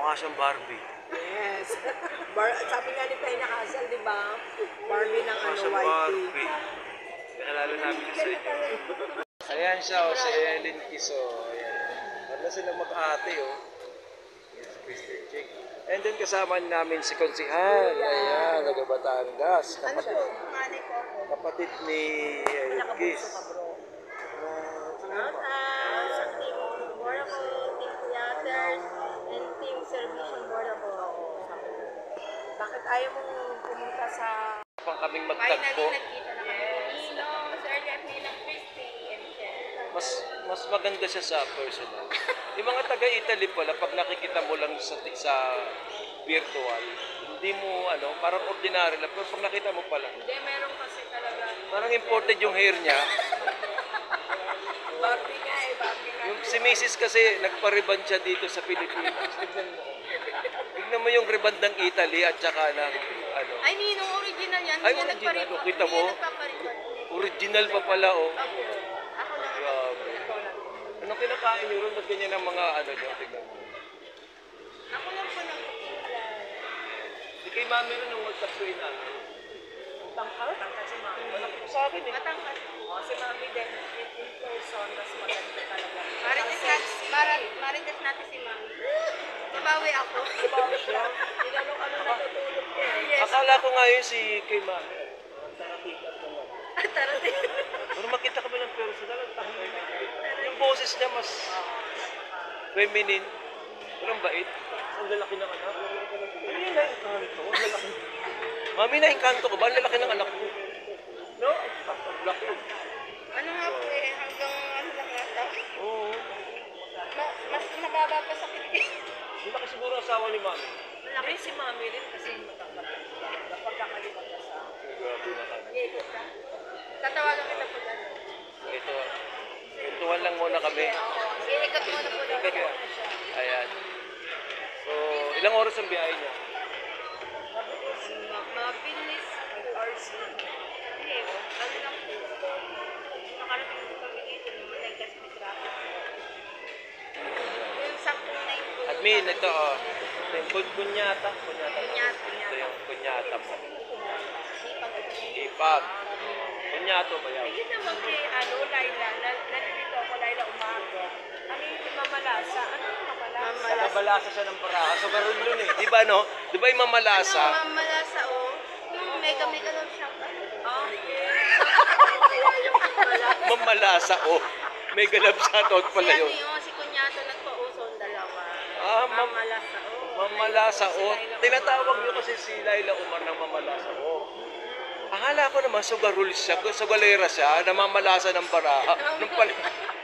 Mukha siyang Barbie. Yes. Sabi nga ni Tayna Castle, di ba? Barbie ng Mukha ano, siyang white Barbie. Naalala namin siya sa inyo. Ayan siya, si Ellen Kiso. Ayan. Wala sila mag-ate, oh. Yes, Christian Chick. And then kasama namin si Konsihal. Ayan, taga Batangas. Kapatid ni Ellen Kis. Bakit ayaw mong pumunta sa... Pang kaming magtagpo. Nagkita na kami. Sir Jeffrey ng Christy and Ken. Mas maganda siya sa personal. Yung mga taga-Italy pala, pag nakikita mo lang sa virtual, hindi mo, parang ordinary lang. Pero pag nakita mo pala, Hindi, meron kasi talaga. parang imported yung hair niya. Barbie nga eh, Barbie nga. Yung si Mrs. kasi, nagpa-reband siya dito sa Pilipinas. Tignan mo yung reband ng Italy at saka ng, Ay, ninong original yan. Ay, Hindi yan original. nagpa-record. Kita mo? Hindi yan nagpapa-record. Original pa pala, oh. Ako lang. Grabe. Anong kinakain nyo ron? Ba't ganyan ang mga nyo? Tignan mo. Ako lang po nang Di kay mami rin nung magtagpuin namin. Tangkal si Mami. Wala ko sa akin eh. matangkas. Si Mami din, in person, mas maganda talaga. Marites natin si Mami. Nabawi ako. Tinanong ano natutulog ko eh. Yes. Akala ko nga yun si kay mami. Taratik naman. Tarating. Pero makita ka ba ng personal? Ang tahimik. Yung boses niya mas feminine. Pero ang bait. Ang lalaki ng anak. Ano yun na-encanto? Ang lalaki. Mami, na-encanto ko ba? Ang lalaki ng anak ko. No? Ang laki. Ano nga po eh, hanggang ano lang ata. Oo. Mas nababa pa sa kilikit. Ang laki siguro ang asawa ni mami. Malaki si Mami rin kasi matangkal. Napagkakalimat ka sa... Grabe na kami. Ikot ka. Tatawagan kita po dyan. Ito. Tuntuhan lang muna kami. Iikot mo na po dyan. Ika. Ayan. So, ilang oras ang biyahe niya? Mabilis. hours. Hindi, ano lang po. Nakarating po kami dito, namatay kasi may traffic. Yung saktong na yung Admin, ito oh. Ito yung kunyata. Kunyata. Ito yung kunyata mo. Sipag. Ipag. Kunyato ba yan? Ayun naman kay Laila, nalilito ako Laila umaga. Ano yung mamalasa? Ano yung mamalasa? Nakabalasa siya ng baraha. So, garon yun eh. Di ba no? Di ba yung mamalasa? Ano, mamalasa o. Yung mega daw siya. Mamalasa oh. May galab shoutout pala yun. Si ano yun, si Kunyato nagpa-uso ang dalawa. Ah, Mamalasa o. Mamalasa oh. Tinatawag niyo kasi si Laila Umar ng mamalasa oh. Akala ko naman sugarul siya, sugalera siya, namamalasa ng baraha. Nung pala,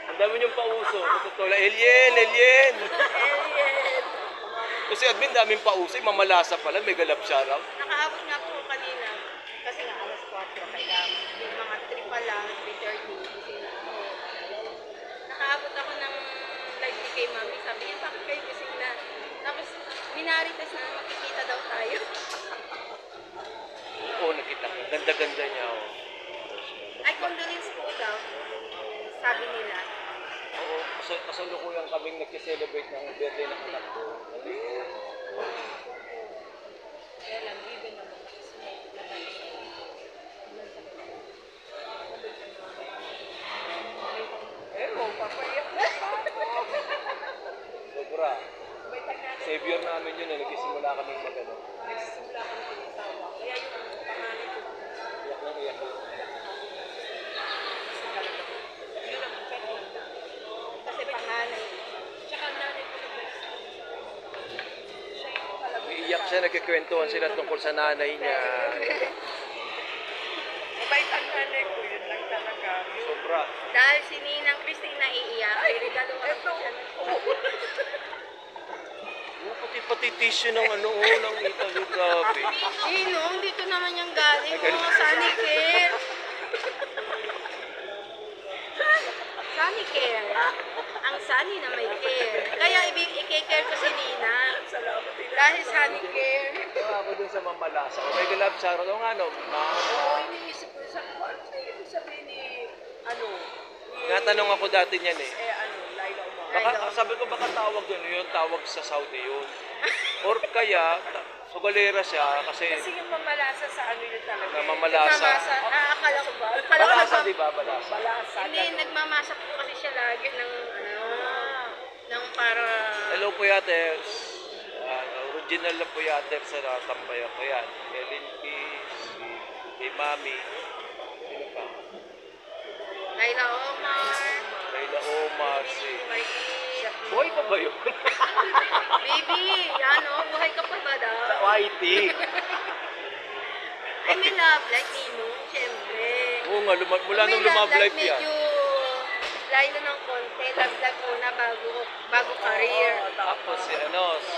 ang dami niyong pauso. Natutula, Elien! Kasi admin daming pauso, mamalasa pala, may galap siya raw. Nakaabot nga po kanina. Kasi nga alas 4 kailangan. Yung mga 3 pa lang, 3:30. Gising na ako. Nakaabot ako ng live ni kay Mami. Sabi niya, bakit kayo gising na? Tapos, minarites na makikita daw tayo. Oo, nakita ko. Ganda-ganda niya oh. Ay, condolence po daw. Sabi nila. Oo, kasalukuyan kaming nag-celebrate ng birthday ng anak ko. Kaya lang, bibi naman. Kasi may Papaiyak na pa ako. Sobra. Savior namin yun, nagsisimula kaming magano. Nagsisimula ka ng pag-isawa. Kaya yung pangalan ko. Iyak lang, iyak lang. Kasi talaga. Yun ang pagkakanda. Kasi panganay. Tsaka nanay ko nag-exam. Siya yung talaga. Umiiyak siya, nagkikwentuhan sila tungkol sa nanay niya. Mabait ang nanay ko. Yun lang talaga. Sobra. Dahil si Ninang Christine naiiyak. Ay, regalo nga Ito. Pati tissue ng ng Italy, grabe. Ninong, dito naman yung galing mo. Sunny Care. Sunny Care. Ang Sunny na may care. Kaya i-care ko si Nina. Salamat. Dahil Sunny Care. Ito ako dun sa mamalasa. May galap siya. Ano nga no? Oo, iniisip ko sa ano ibig sabihin ni Natanong ako dati niyan eh. Laila Umar. Baka, sabi ko baka tawag yun, yung tawag sa Saudi yun. Or kaya, sugalera siya kasi Kasi yung mamalasa sa ano yun talaga. namamalasa. Nagmamasa. Akala ko ba? Akala ko Balasa, di ba? Balasa. Malasa. Hindi, nagmamasa po kasi siya lagi ng ng para... Hello po yaters. Original na po yaters sa tambay ako yan. Kay Linky, kay Mami. Sino pa? Laila Omar. Kayla Omar, si... Marquis. Buhay pa ba yun? Baby, ano, buhay ka pa ba daw? Sa Whitey. I mean, love like Nino, syempre. Oo nga, mula nung lumab life yan. Medyo lalo ng konti, love muna bago career. Tapos si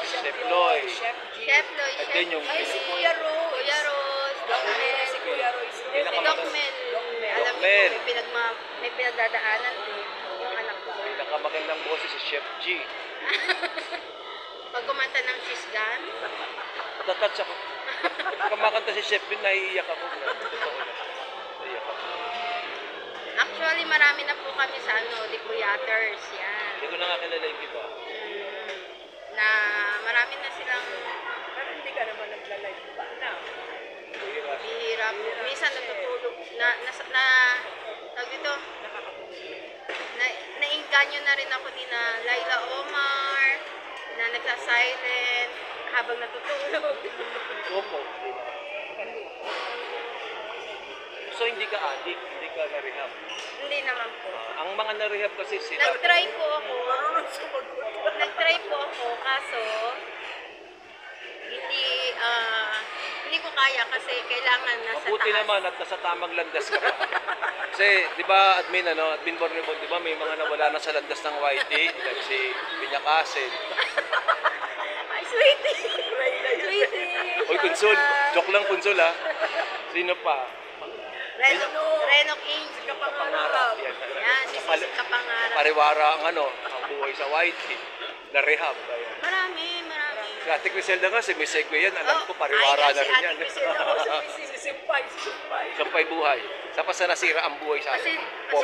Chef Loy. Chef Loy, At Chef then yung... Ay, si Kuya Rose. Kuya Rose, Doc Mel. Si Kuya Rose. Si Pinakamaganda. Doc Mel. Doc Alam niyo Mel. po, may pinagdadaanan din yung anak ko. Pinakamagandang boses si Chef G. Pag kumanta ng Shisgan, Natatouch ako. Kamakanta si Chef Bin, naiiyak ako. Totoo na. Naiiyak ako. actually marami na po kami sa Lipuyaters, yan. Hindi ko na nga kilala yung iba. Na marami na silang Pero hindi ka naman nagla-live pa na. Hirap. bihira po. Minsan natutulog tawag dito, nainganyo na rin ako ni na Laila Omar na nagsa-silent habang natutulog. Opo. So hindi ka addict, hindi ka na-rehab. Hindi naman po. Ang mga na-rehab kasi sila... Nag-try po ako. Kaso hindi ko kaya kasi kailangan nasa Mabuti taas. naman at nasa tamang landas ka pa. Kasi, di ba, admin Bornebon, di ba, may mga nawala na sa landas ng YT, like si Pinyakasin. Ay, sweetie! Sweetie! Oy, Kunsul, joke lang Kunsul ha. Sino pa? Renok Inc. Pangarap. Yan. Yan, si Sisi Kapangarap. Pariwara ang buhay sa YT. Na-rehab. Ayan. Marami. Si Ate Criselda nga, si Miss Segwe yan, alam ko pariwara na rin yan. Si Simpay. Sampay buhay. Sa sa nasira ang buhay sa akin. Popo.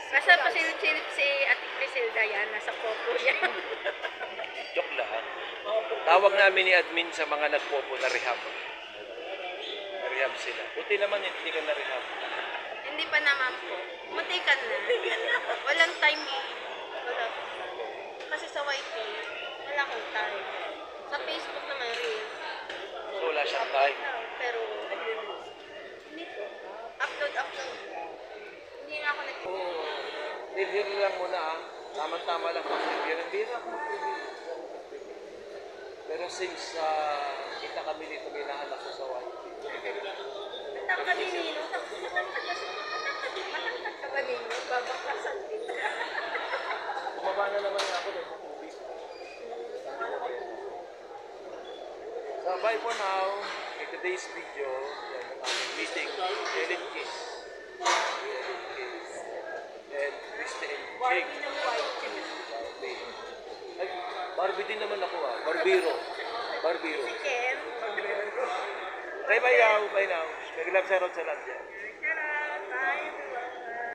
Kasi pasilip-silip si Ate Criselda yan, nasa popo yan. Joke lang. Tawag namin ni admin sa mga nagpopo na rehab. Na-rehab sila. Buti naman hindi ka na-rehab. Hindi pa naman po. Mutikan na. Walang time eh. Wala. Kasi sa YT, wala akong time. Sa Facebook naman reels. So wala siyang time. Pero, hindi po. Upload. Hindi na ako nag- Oo. Review lang muna ah. Tama-tama lang mag-review. Hindi na ako mag-review. Pero since kita kami dito, ginaanak ko sa YT. Matang ka din Nino. Matangkad ka ba Nino? Babakasan din. Bumaba na naman ako doon sa tubig. So bye for now. In today's video, yan ang aming meeting. Ellen Kiss. And Krista and Jake. Barbie ng white. Barbie. Ay, Barbie din naman ako ah. Barbiro. Ken. Bye now. Bye now. Mag-love shoutout sa lahat yan. Tara, bye.